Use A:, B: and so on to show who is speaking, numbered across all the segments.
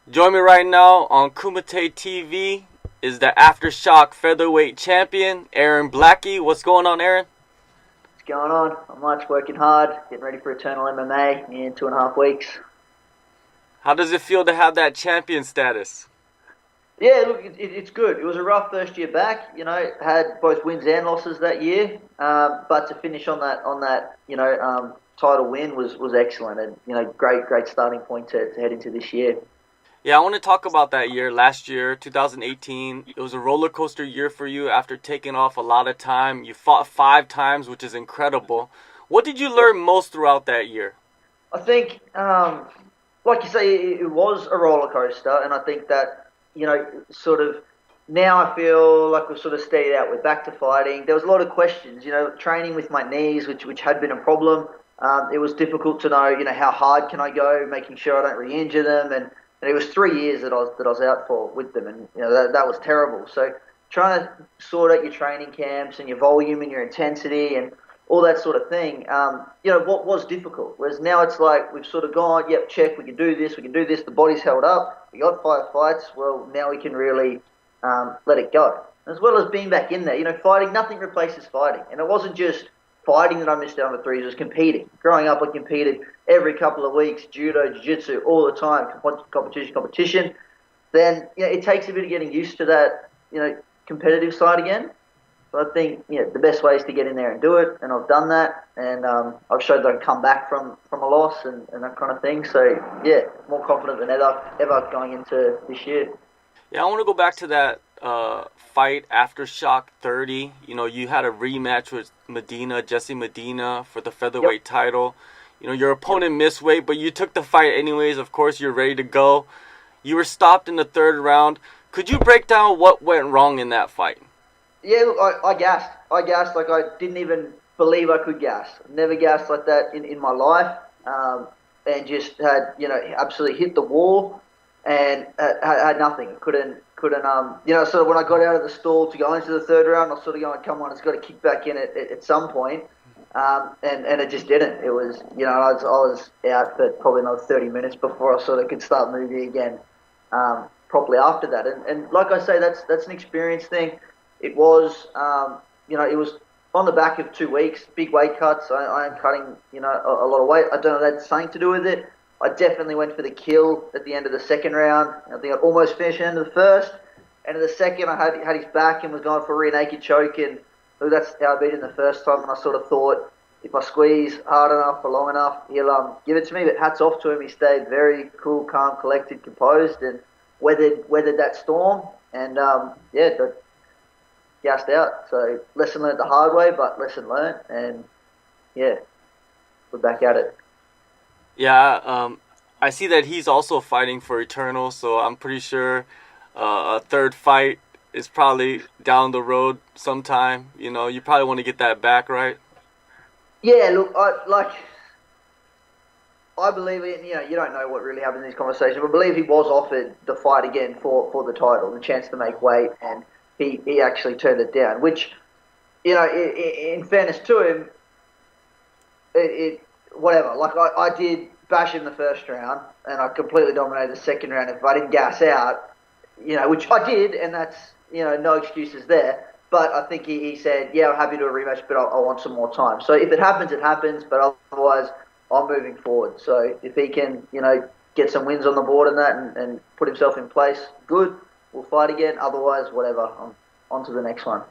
A: Join me right now on Kumite TV is the Aftershock featherweight champion, Aaron Blackie. What's going on, Aaron?
B: What's going on? Not much, working hard, getting ready for Eternal MMA in 2.5 weeks.
A: How does it feel to have that champion status?
B: Yeah, look, it's good. It was a rough first year back. Had both wins and losses that year, but to finish on that title win was excellent, and great starting point to head into this year.
A: Yeah, I want to talk about that year. Last year, 2018, it was a roller coaster year for you after taking off a lot of time. You fought 5 times, which is incredible. What did you learn most throughout that year?
B: I think, like you say, it was a roller coaster, and I think that sort of now I feel like we've sort of stayed out. We're back to fighting. There was a lot of questions, training with my knees, which had been a problem. It was difficult to know, how hard can I go, making sure I don't re-injure them, and it was 3 years that I was out for with them, and that was terrible. So trying to sort out your training camps and your volume and your intensity and all that sort of thing, what was difficult. Whereas now it's like we've sort of gone, yep, check, we can do this, the body's held up, we got 5 fights, well, now we can really let it go. As well as being back in there, fighting, nothing replaces fighting. And it wasn't just fighting that I missed out on the 3 years, it was competing. Growing up, I competed every couple of weeks, judo, jiu-jitsu, all the time, competition. Then it takes a bit of getting used to that, competitive side again. I think the best way is to get in there and do it, and I've done that, and I've showed that I can come back from a loss and that kind of thing. So yeah, more confident than ever going into this year.
A: Yeah, I want to go back to that fight Aftershock 30. You had a rematch with Jesse Medina for the featherweight title. Your opponent missed weight, but you took the fight anyways. Of course, you're ready to go. You were stopped in the 3rd round. Could you break down what went wrong in that fight?
B: Yeah, look, I gassed. Like I didn't even believe I could gas. Never gassed like that in my life. And just had, absolutely hit the wall and had nothing. Couldn't, sort of when I got out of the stall to go into the 3rd round, I was sort of going, come on, it's got to kick back in at some point. And it just didn't. It was, I was out for probably another 30 minutes before I sort of could start moving again properly after that. And like I say, that's an experience thing. It was, it was on the back of 2 weeks, big weight cuts. I am cutting, a lot of weight. I don't know if that's something to do with it. I definitely went for the kill at the end of the 2nd round. I think I almost finished the end of the 1st. And in the 2nd, I had his back and was going for a rear naked choke. And that's how I beat him the 1st time. And I sort of thought, if I squeeze hard enough for long enough, he'll give it to me. But hats off to him. He stayed very cool, calm, collected, composed, and weathered that storm. And, gassed out. So lesson learned the hard way, but lesson learned, and yeah, we're back at it.
A: Yeah, I see that he's also fighting for Eternal, so I'm pretty sure a 3rd fight is probably down the road sometime. You probably want to get that back, right?
B: Yeah, look, I believe it. You don't know what really happened in this conversation, but I believe he was offered the fight again for the title, the chance to make weight, and he actually turned it down, which, in fairness to him, whatever. Like, I did bash him the 1st round, and I completely dominated the 2nd round. If I didn't gas out, which I did, and that's, no excuses there. But I think he said, yeah, I'm happy to do a rematch, but I want some more time. So if it happens, it happens, but otherwise, I'm moving forward. So if he can, get some wins on the board and that and put himself in place, good. We'll fight again. Otherwise, whatever. On to the next one.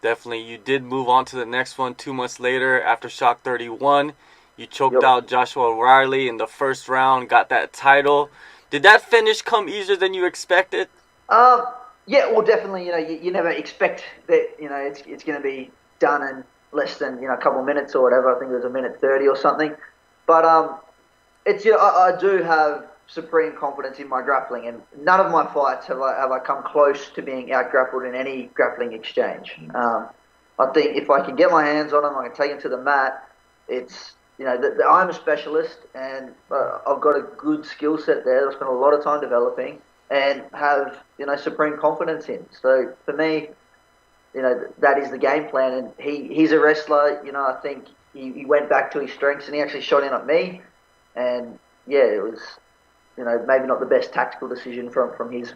A: Definitely. You did move on to the next one 2 months later. Aftershock 31, you choked out Joshua Riley in the 1st round, got that title. Did that finish come easier than you expected?
B: Yeah, well, definitely. You never expect that. It's going to be done in less than a couple of minutes or whatever. I think it was 1:30 or something. But it's I do have supreme confidence in my grappling, and none of my fights have I come close to being out-grappled in any grappling exchange. I think if I can get my hands on them, I can take them to the mat. It's, I'm a specialist, and I've got a good skill set there that I spent a lot of time developing and have, supreme confidence in. So for me, that is the game plan, and he's a wrestler. I think he went back to his strengths, and he actually shot in at me, and yeah, it was maybe not the best tactical decision from his,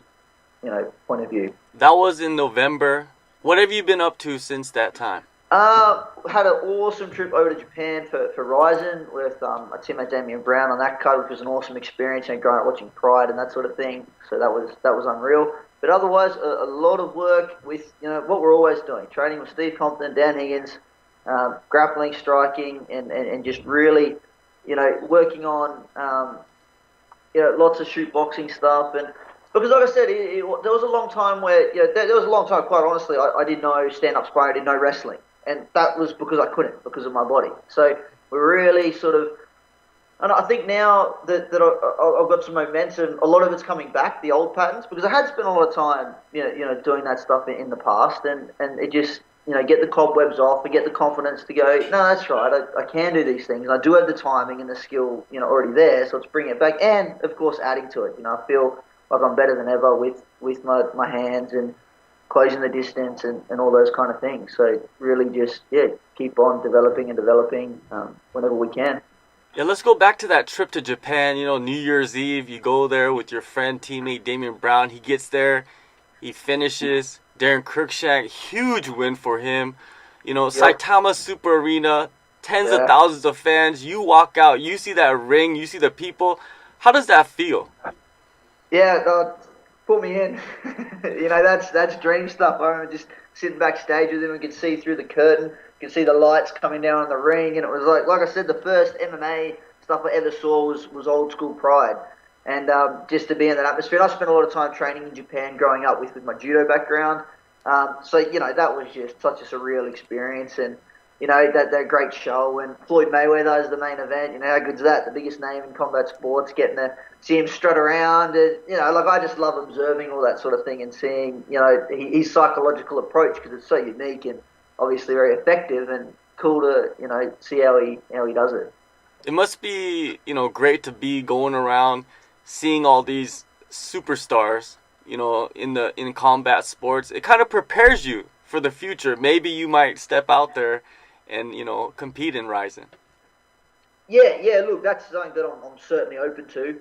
B: point of view.
A: That was in November. What have you been up to since that time?
B: Had an awesome trip over to Japan for Rizin with my teammate Damian Brown on that card, which was an awesome experience, growing up watching Pride and that sort of thing. So that was unreal. But otherwise, a lot of work with what we're always doing: training with Steve Compton, Dan Higgins, grappling, striking, and just really, working on lots of shoot boxing stuff. And because, like I said, there was a long time where there was a long time, quite honestly, I didn't know stand-up sparring, I didn't know wrestling. And that was because I couldn't, because of my body. So we're really sort of, and I think now that I've got some momentum, a lot of it's coming back, the old patterns, because I had spent a lot of time, doing that stuff in the past, and it just, get the cobwebs off and get the confidence to go, no, that's right, I can do these things. And I do have the timing and the skill, already there, so let's bring it back. And, of course, adding to it. I feel like I'm better than ever with my hands and closing the distance and all those kind of things. So really just, keep on developing whenever we can.
A: Yeah, let's go back to that trip to Japan. New Year's Eve, you go there with your friend, teammate Damian Brown. He gets there, he finishes. Darren Cruikshank, huge win for him. Saitama Super Arena, tens of thousands of fans. You walk out, you see that ring, you see the people. How does that feel?
B: Yeah, put me in. That's dream stuff. I remember just sitting backstage with him and could see through the curtain, could see the lights coming down on the ring, and it was like I said, the first MMA stuff I ever saw was old school Pride. And just to be in that atmosphere. And I spent a lot of time training in Japan growing up with my judo background. So that was just such a surreal experience. And, that great show. And Floyd Mayweather is the main event. How good's that? The biggest name in combat sports, getting to see him strut around. And, I just love observing all that sort of thing and seeing, his psychological approach, because it's so unique and obviously very effective, and cool to, see how he does it.
A: It must be, great to be going around seeing all these superstars, in combat sports. It kind of prepares you for the future. Maybe you might step out there and, compete in Rizin.
B: Yeah, look, that's something that I'm certainly open to,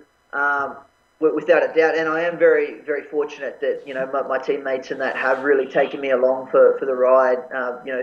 B: without a doubt. And I am very, very fortunate that, my teammates and that have really taken me along for the ride,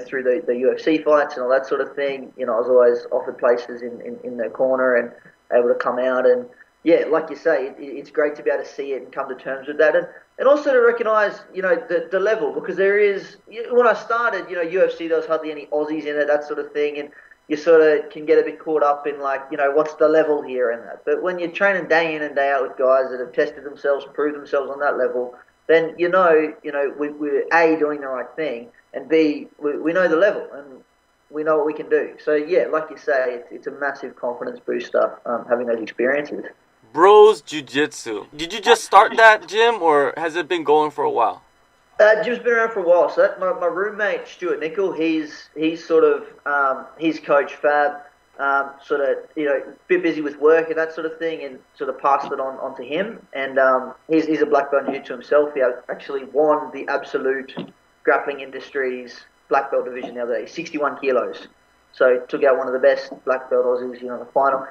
B: through the UFC fights and all that sort of thing. I was always offered places in their corner and able to come out. And yeah, like you say, it's great to be able to see it and come to terms with that. And also to recognise, the level, because there is, when I started, UFC, there was hardly any Aussies in it, that sort of thing, and you sort of can get a bit caught up in what's the level here and that. But when you're training day in and day out with guys that have tested themselves, proved themselves on that level, then we're A, doing the right thing, and B, we know the level and we know what we can do. So yeah, like you say, it's a massive confidence booster, having those experiences.
A: Bros Jiu-Jitsu. Did you just start that gym, or has it been going for a while?
B: Jim's been around for a while. So my roommate Stuart Nickel, he's sort of his coach Fab, sort of bit busy with work and that sort of thing, and sort of passed it on to him. And he's a black belt in Jiu-Jitsu himself. He actually won the absolute grappling industry's black belt division the other day, 61 kilos. So took out one of the best black belt Aussies, in the final.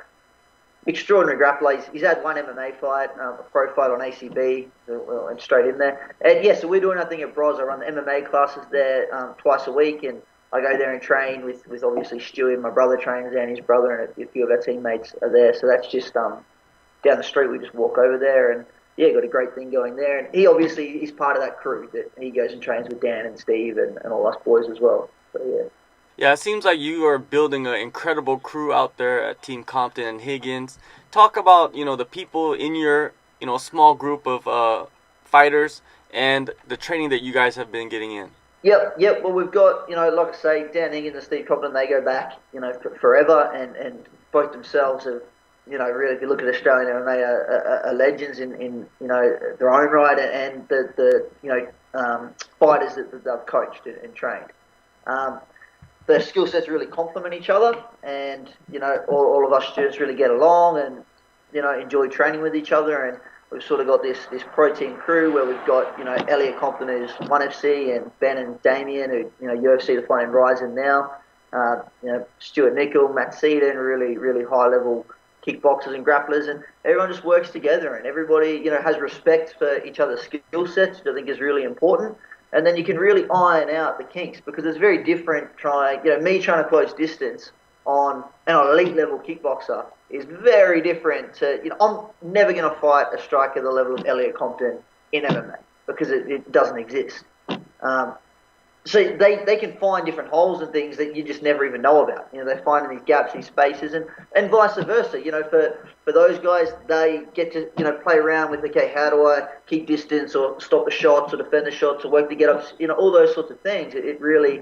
B: Extraordinary grappler. He's had one MMA fight, a pro fight on ACB, and straight in there. And yeah, so we're doing our thing at Bros. I run the MMA classes there twice a week, and I go there and train with obviously Stewie. My brother trains there, and his brother, and a few of our teammates are there. So that's just down the street. We just walk over there, and yeah, got a great thing going there. And he obviously is part of that crew that he goes and trains with Dan and Steve and all us boys as well. So yeah.
A: Yeah, it seems like you are building an incredible crew out there at Team Compton and Higgins. Talk about, the people in your, small group of fighters and the training that you guys have been getting in.
B: Yep. Well, we've got, like I say, Dan Higgins and Steve Compton, they go back, forever, and both themselves have, really, if you look at Australian MMA, are legends in their own right, and the fighters that they've coached and trained. The skill sets really complement each other, and all of us students really get along and enjoy training with each other. And we've sort of got this pro team crew where we've got Elliot Compton, who's 1FC, and Ben and Damien, who UFC to fight in Rizin now. Stuart Nickel, Matt Seaton, really high level kickboxers and grapplers, and everyone just works together, and everybody, has respect for each other's skill sets, which I think is really important. And then you can really iron out the kinks, because it's very different me trying to close distance on an elite level kickboxer is very different to, I'm never going to fight a striker the level of Elliot Compton in MMA, because it doesn't exist. So they can find different holes and things that you just never even know about. They find these gaps, these spaces, and vice versa. For those guys, they get to, play around with, okay, how do I keep distance or stop the shots or defend the shots or work to get up, all those sorts of things. It really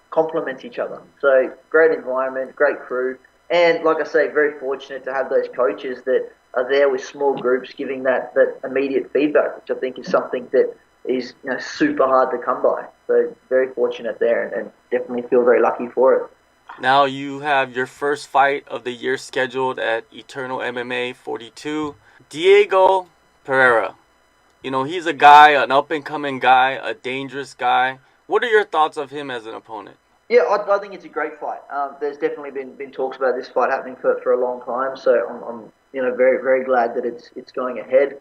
B: complements each other. So great environment, great crew. And like I say, very fortunate to have those coaches that are there with small groups giving that immediate feedback, which I think is something that is super hard to come by. So very fortunate there, and definitely feel very lucky for it.
A: Now you have your first fight of the year scheduled at Eternal MMA 42. Diego Pereira. He's a guy, an up-and-coming guy, a dangerous guy. What are your thoughts of him as an opponent?
B: Yeah, I think it's a great fight. There's definitely been talks about this fight happening for a long time, so I'm very, very glad that it's going ahead.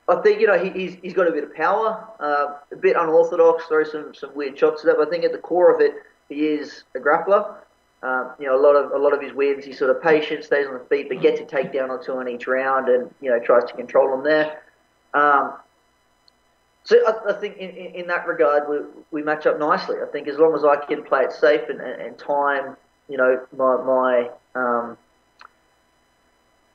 B: I think, he's got a bit of power, a bit unorthodox, throw some weird shots at that, but I think at the core of it, he is a grappler. A lot of his wins, he's sort of patient, stays on the feet, but gets a takedown or two in each round and, tries to control them there. So I think in that regard, we match up nicely. I think as long as I can play it safe and time,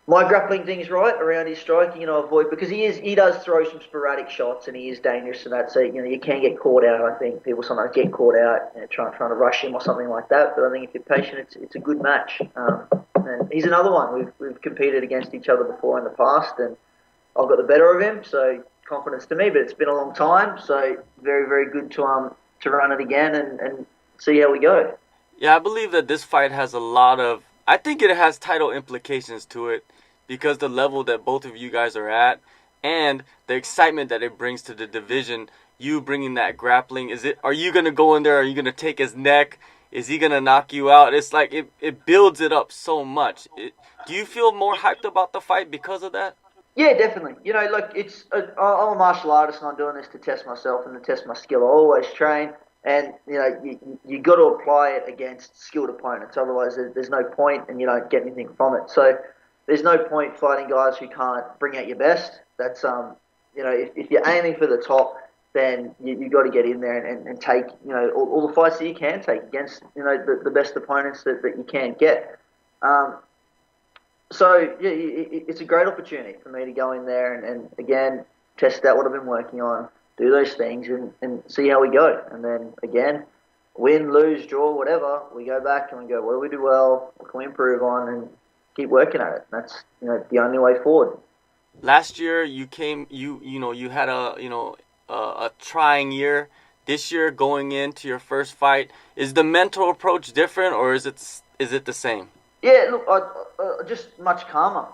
B: my grappling things right around his striking, avoid, because he does throw some sporadic shots and he is dangerous in that. So you can get caught out. I think people sometimes get caught out trying to rush him or something like that. But I think if you're patient, it's a good match. And he's another one. We've competed against each other before in the past, and I've got the better of him. So confidence to me, but it's been a long time. So very, very good to run it again and see how we go.
A: Yeah, I believe that this fight has a lot of. I think it has title implications to it, because the level that both of you guys are at and the excitement that it brings to the division, you bringing that grappling, are you going to go in there? Are you going to take his neck? Is he going to knock you out? It's like it builds it up so much. Do you feel more hyped about the fight because of that?
B: Yeah, definitely. I'm a martial artist and I'm doing this to test myself and to test my skill. I always train. And, you got to apply it against skilled opponents. Otherwise, there's no point and you don't get anything from it. So there's no point fighting guys who can't bring out your best. That's, if you're aiming for the top, then you got to get in there and take, all the fights that you can take against, the best opponents that you can get. So, yeah, it's a great opportunity for me to go in there and again, test out what I've been working on. Do those things and see how we go. And then, again, win, lose, draw, whatever, we go back and we go, what do we do well? What can we improve on? And keep working at it. That's, the only way forward.
A: Last year, you had a trying year. This year, going into your first fight, is the mental approach different or is it the same?
B: Yeah, look, I just much calmer.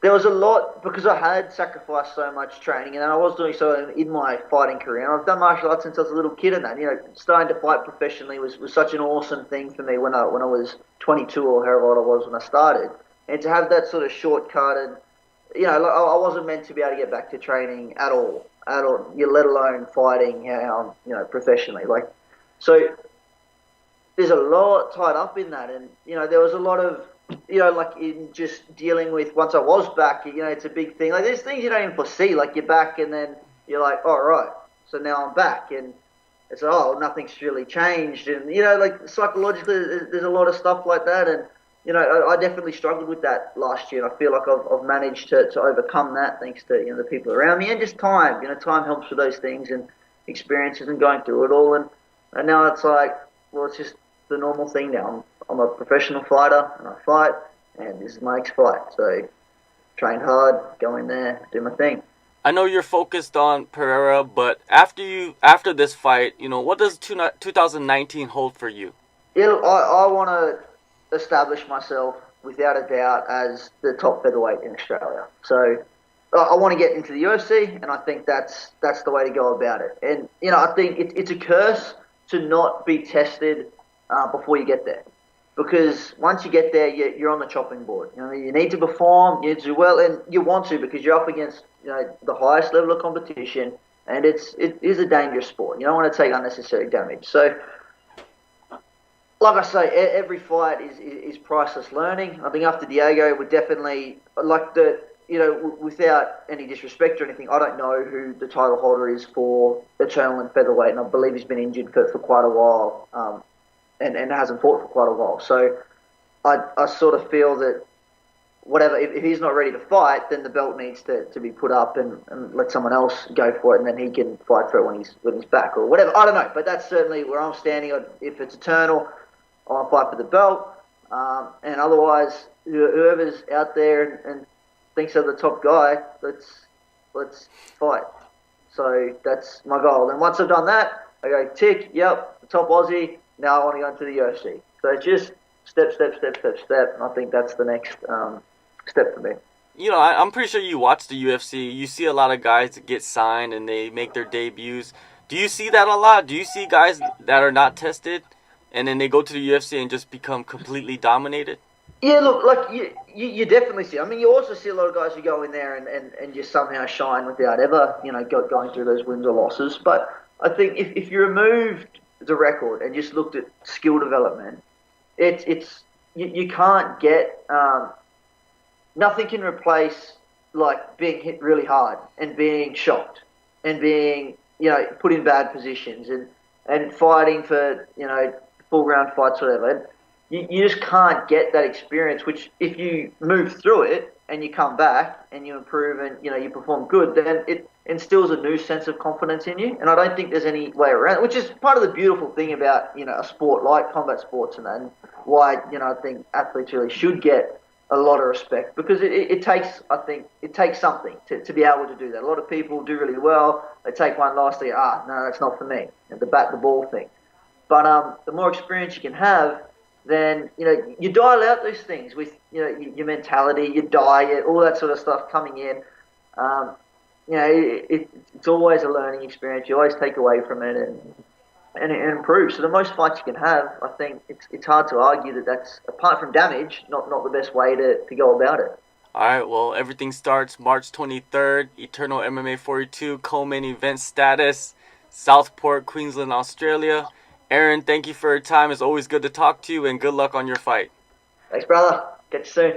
B: There was a lot, because I had sacrificed so much training, and I was doing so in my fighting career. And I've done martial arts since I was a little kid, and that, starting to fight professionally was such an awesome thing for me when I was 22 or however old I was when I started. And to have that sort of shortcut, and I wasn't meant to be able to get back to training at all, let alone fighting professionally. So there's a lot tied up in that, and there was a lot of. In just dealing with, once I was back, it's a big thing. There's things you don't even foresee. You're back and then you're like, oh, right, so now I'm back. And it's nothing's really changed. And, psychologically, there's a lot of stuff like that. And, I definitely struggled with that last year. And I feel like I've managed to overcome that thanks to, the people around me and just time. Time helps with those things and experiences and going through it all. And now it's like, well, it's just the normal thing now. I'm a professional fighter and I fight, and this is my next fight. So train hard, go in there, do my thing.
A: I know you're focused on Pereira, but after this fight, what does 2019 hold for you?
B: Yeah, I want to establish myself without a doubt as the top featherweight in Australia. So I want to get into the UFC, and I think that's the way to go about it. And I think it's a curse to not be tested before you get there. because once you get there, you're on the chopping board. You know, you need to perform, you need to do well, and you want to because you're up against the highest level of competition, and it is a dangerous sport. You don't want to take unnecessary damage. So, like I say, every fight is priceless learning. I think after Diego, we definitely without any disrespect or anything, I don't know who the title holder is for Eternal and featherweight, and I believe he's been injured for quite a while. And hasn't fought for quite a while. So I sort of feel that whatever, if he's not ready to fight, then the belt needs to be put up and let someone else go for it, and then he can fight for it when he's back or whatever. I don't know, but that's certainly where I'm standing. If it's Eternal, I want to fight for the belt. And otherwise, whoever's out there and thinks they're the top guy, let's fight. So that's my goal. And once I've done that, I go, tick, yep, the top Aussie. Now I want to go into the UFC. So it's just step. And I think that's the next step for me.
A: I'm pretty sure you watch the UFC. You see a lot of guys that get signed and they make their debuts. Do you see that a lot? Do you see guys that are not tested and then they go to the UFC and just become completely dominated?
B: Yeah, look, like you definitely see. I mean, you also see a lot of guys who go in there and just somehow shine without ever, going through those wins or losses. But I think if you removed the record and just looked at skill development, you can't get nothing can replace like being hit really hard and being shocked and being put in bad positions and fighting for full round fights, whatever. You just can't get that experience, which if you move through it and you come back and you improve and you perform good, then it instills a new sense of confidence in you. And I don't think there's any way around it, which is part of the beautiful thing about a sport like combat sports and why I think athletes really should get a lot of respect, because it takes something to be able to do that. A lot of people do really well, they take one loss, they go, no, that's not for me, and the bat the ball thing. But the more experience you can have, then you dial out those things with your mentality, your diet, all that sort of stuff coming in. It's always a learning experience. You always take away from it and it improves. So the most fights you can have, I think it's hard to argue that's, apart from damage, not the best way to go about it.
A: All right, well, everything starts March 23rd, Eternal MMA 42, co-main event status, Southport, Queensland, Australia. Aaron, thank you for your time. It's always good to talk to you, and good luck on your fight.
B: Thanks, brother. Catch you soon.